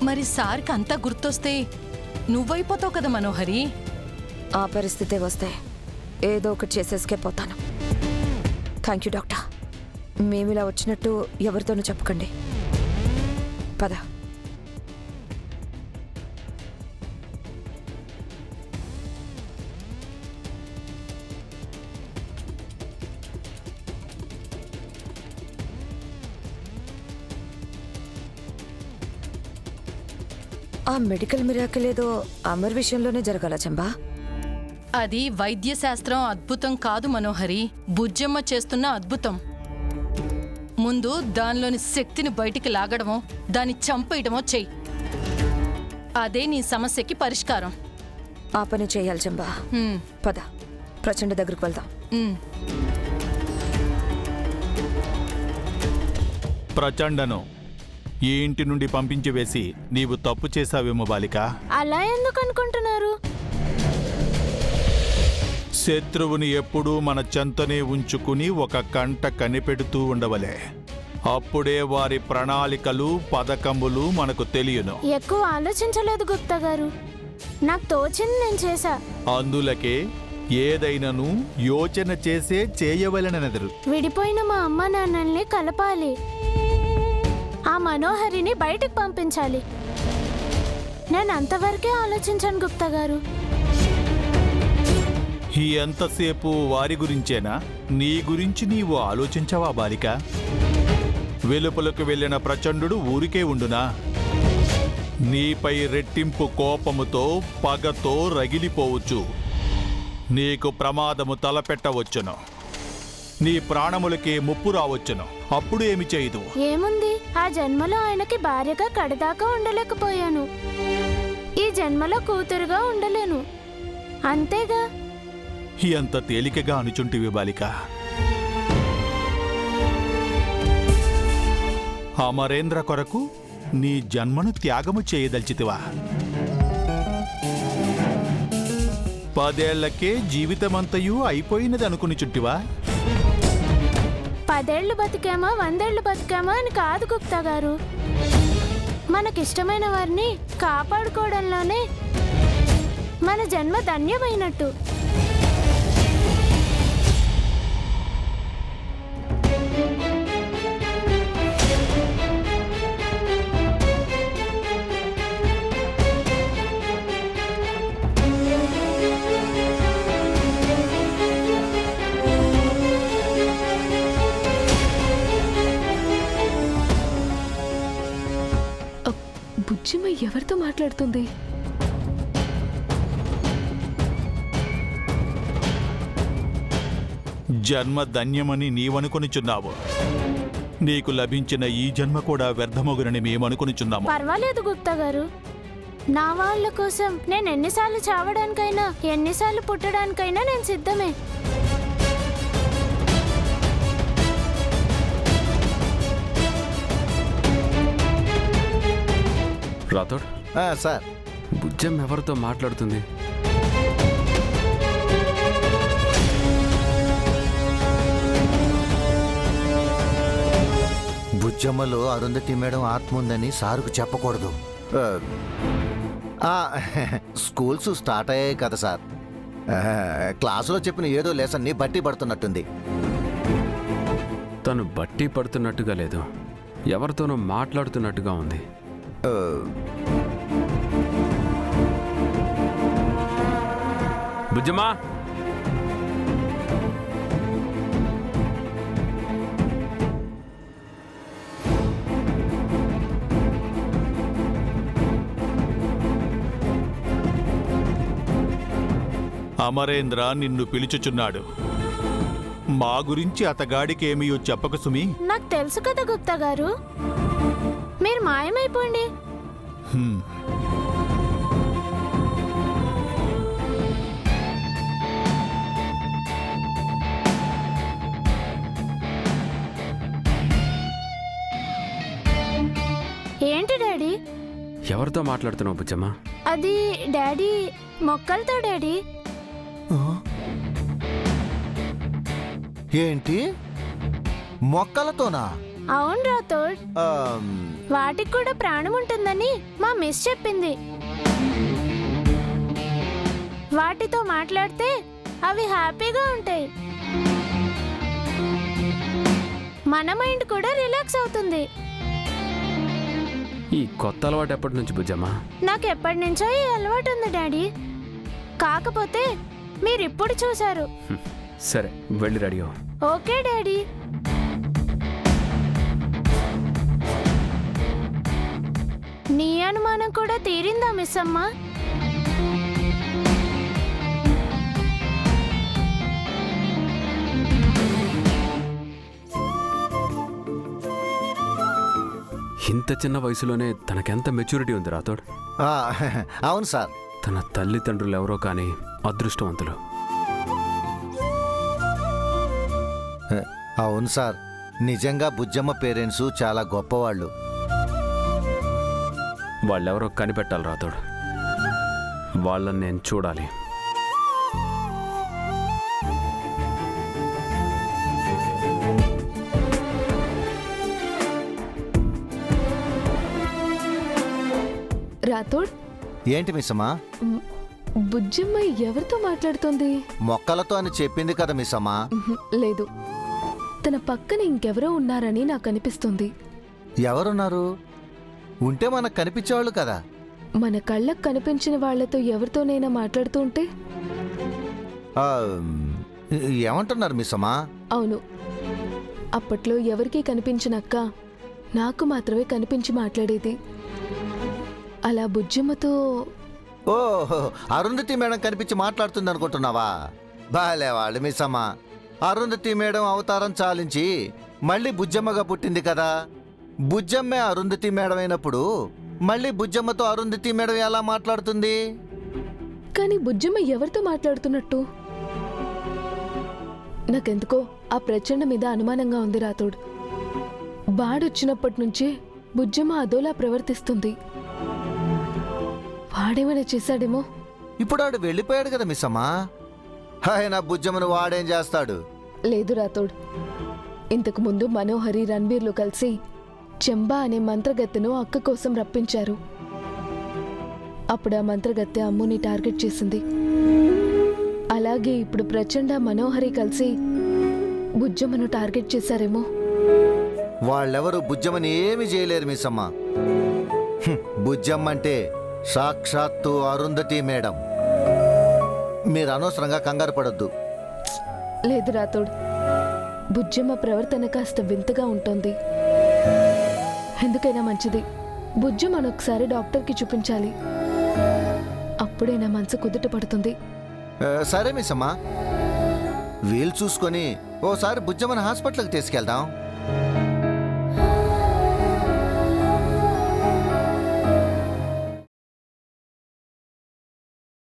మరి సార్కి అంతా గుర్తొస్తే నువ్వైపోతావు కదా మనోహరి. ఆ పరిస్థితే వస్తే ఏదో ఒకటి చేసేసుకే పోతాను. Thank you doctor. మేమిలా వచ్చినట్టు ఎవరితోనూ చెప్పకండి. పద. ఆ మెడికల్ మిరాకిల్ ఏదో అమర్ విషయంలోనే జరగాల చంబా. అది వైద్య శాస్త్రం అద్భుతం కాదు మనోహరి, బుజ్జమ్మ చేస్తున్న అద్భుతం. ముందు దానిలోని శక్తిని బయటికి లాగడమో దాన్ని చంపేయడమో చెయ్యి. అదే నీ సమస్యకి పరిష్కారం. ఆ పని చేయాలి చంబా. పద, ప్రచండ దగ్గరకు వెళ్దాం. ప్రచండను ఈ ఇంటి నుండి పంపించి వేసి నీవు తప్పు చేశావేమో బాలిక. అలా ఎందుకు అనుకుంటున్నారు? శత్రువుని ఎప్పుడూ మన చెంతనే ఉంచుకుని ఒక కంట కనిపెడుతూ ఉండవలే. అప్పుడే వారి ప్రణాళికలు పథకములు మనకు తెలియను. ఎక్కువ ఆలోచించలేదు గుప్తా గారు, నాకు తోచింది నేను చేశా. అందులకే ఏదైనాను యోచన చేసే చేయవలనెదరు. విడిపోయిన మా అమ్మ నాన్నల్ని కలపాలి, ఆ మనోహరిని బయటకు పంపించాలి. నేను అంతవరకే ఆలోచించాను గుప్తా గారు. ఎంతసేపు వారి గురించేనా? నీ గురించి నీవు ఆలోచించవా బాలిక? వెలుపలకు వెళ్ళిన ప్రచండు ఊరికే ఉండునా? నీపై రెట్టింపు కోపముతో పగతో రగిలిపోవచ్చు. నీకు ప్రమాదము తలపెట్టవచ్చును, నీ ప్రాణములకే ముప్పు రావచ్చును. అప్పుడు ఏమి చేయదు? ఏముంది, ఆ జన్మలో ఆయనకి భార్యగా కడదాకా ఉండలేకపోయాను, ఈ జన్మలో కూతురుగా ఉండలేను, అంతేగా. ఎంత తేలికగా అనుచుంటివి బాలిక. అమరేంద్ర కొరకు నీ జన్మను త్యాగము చేయదల్చితివా? 10 ఏళ్లకే జీవితమంతయు అయిపోయినది అనుకుని చుట్టివా? 10 ఏళ్ళు బతికామా 100 ఏళ్ళు బతికామా అని కాదు గుప్తా గారు, మనకిష్టమైన వారిని కాపాడుకోవడంలోనే మన జన్మ ధన్యమైనట్టు. బుజ్జిమ్మ ఎవరితో మాట్లాడుతుంది? జన్మ ధన్యమని నీవనుకొనిచున్నావు. నీకు లభించిన ఈ జన్మ కూడా వ్యర్థమగునని మేమనుకొనిచున్నాము. పర్వాలేదు గుప్తా గారు, నా వాళ్ళ కోసం నేను ఎన్నిసార్లు చావడానికైనా ఎన్నిసార్లు పుట్టడానికైనా నేను సిద్ధమే. రాథోడ్ సార్, బుజ్జమ్మ ఎవరితో మాట్లాడుతుంది? బుజ్జమ్మలో అరుంధతి మేడం ఆత్మ ఉందని సారుకు చెప్పకూడదు. స్కూల్స్ స్టార్ట్ అయ్యాయి కదా సార్, క్లాసులో చెప్పిన ఏదో లెసన్ని బట్టి పడుతున్నట్టుంది. తను బట్టి పడుతున్నట్టుగా లేదు, ఎవరితోనో మాట్లాడుతున్నట్టుగా ఉంది. బుజ్జమ్మా, అమరేంద్ర నిన్ను పిలుచుచున్నాడు. మా గురించి అతగాడికేమీయో చెప్పక సుమి. నాకు తెలుసు కదా గుప్తా గారు, మీరు మాయమైపోండి. ఏంటి డాడీ? ఎవరితో మాట్లాడుతున్నావు బుజ్జమ్మ? అది డాడీ, మొక్కలతో డాడీ. ఏంటి, మొక్కలతోనా? అవును రాథోడ్, వాటికి కూడా ప్రాణం ఉంటుందని మా మిస్ చెప్పింది. వాటితో మాట్లాడితే అవి హ్యాపీగా ఉంటాయి. మన మైండ్ కూడా రిలాక్స్ అవుతుంది. ఈ కొత్త అలవాటు ఎప్పటి నుంచి బుజ్జమ్మ? నాకు ఎప్పటి నుంచో ఈ అలవాటు ఉంది డాడీ. కాకపోతే మీరిప్పుడు చూశారు. సరే వెళ్ళి రెడీ అవ్వు. Okay daddy. నీ అనుమానం కూడా తీరిందా మిస్ అమ్మ? ఇంత చిన్న వయసులోనే తనకెంత మెచ్యూరిటీ ఉంది రాథోడ్. ఆ, అవును సార్. తన తల్లిదండ్రులు ఎవరో కానీ అదృష్టవంతులు. అవును సార్, నిజంగా బుజ్జమ్మ పేరెంట్స్ చాలా గొప్పవాళ్ళు. వాళ్ళెవరో కనిపెట్టాలి రాథోడ్. వాళ్ళని నేను చూడాలి. రాథోడ్, ఏంటి మిస్సమ్మా? బుజ్జమ్మ ఎవరితో మాట్లాడుతోంది? మొక్కలతో అని చెప్పింది కదా మిస్సమ్మా. లేదు, తన పక్కన ఇంకెవరో ఉన్నారని నాకు అనిపిస్తుంది. ఎవరున్నారు? ఉంటే మనకు కనిపించేవాళ్ళు కదా. మన కళ్ళకు కనిపించిన వాళ్లతో ఎవరితోనైనా మాట్లాడుతూ ఉంటే? ఆ, ఏమంటున్నారు మిస్సమ్మా? అవును, అప్పట్లో ఎవరికీ కనిపించినక్క నాకు మాత్రమే కనిపించి మాట్లాడేది. అలా బుజ్జమ్మతో ఓ, అరుంధతి మేడం కనిపించి మాట్లాడుతుంది అనుకుంటున్నావా? బాలేవాళ్ళు మిస్సమ్మా. అరుంధతి మేడం అవతారం చాలించి మళ్ళీ బుజ్జమ్మగా పుట్టింది కదా. బుజ్జమ్మే అరుంధతి మేడం అయినప్పుడు మళ్ళీ బుజ్జమ్మతో అరుంధతి మేడం ఎలా మాట్లాడుతుంది? కానీ బుజ్జమ్మ ఎవరితో మాట్లాడుతున్నట్టు? నాకెందుకో ఆ ప్రచండ మీద అనుమానంగా ఉంది రాథోడ్. బాడొచ్చినప్పటి నుంచి బుజ్జమ్మ అదోలా ప్రవర్తిస్తుంది. వాడేమైనా చేశాడేమో. ఇప్పుడు ఆడు వెళ్ళిపోయాడు కదా మిస్సమ్మా. ఆయన బుజ్జమ్మను వాడేం చేస్తాడు? లేదు రాథోడ్, ఇంతకు ముందు మనోహరి రణ్బీర్లు కలిసి చెంబా అనే మంత్రగత్తెను అక్క కోసం రప్పించారు. అప్పుడు ఆ మంత్రగత్తె అమ్ముని టార్గెట్ చేసింది. అలాగే ఇప్పుడు ప్రచండ మనోహరి కలిసి బుజ్జమ్మను టార్గెట్ చేశారేమో. వాళ్ళెవరు బుజ్జమ్మని ఏమి చేయలేరు మిస్సమ్మా. బుజ్జమ్మ అంటే సాక్షాత్తు అరుంధతి మేడం. మీరు అనవసరంగా కంగారు పడొద్దు. లేదు రాథోడ్, బుజ్జమ్మ ప్రవర్తన కాస్త వింతగా ఉంటుంది. ఎందుకైనా మంచిది బుజ్జమ్మను ఒకసారి డాక్టర్కి చూపించాలి. అప్పుడే నా మనసు కుదుట పడుతుంది. సరే మిస్సమ్మా, వీలు చూసుకొని ఓసారి బుజ్జమ్మని హాస్పిటల్కి తీసుకెళ్దాం.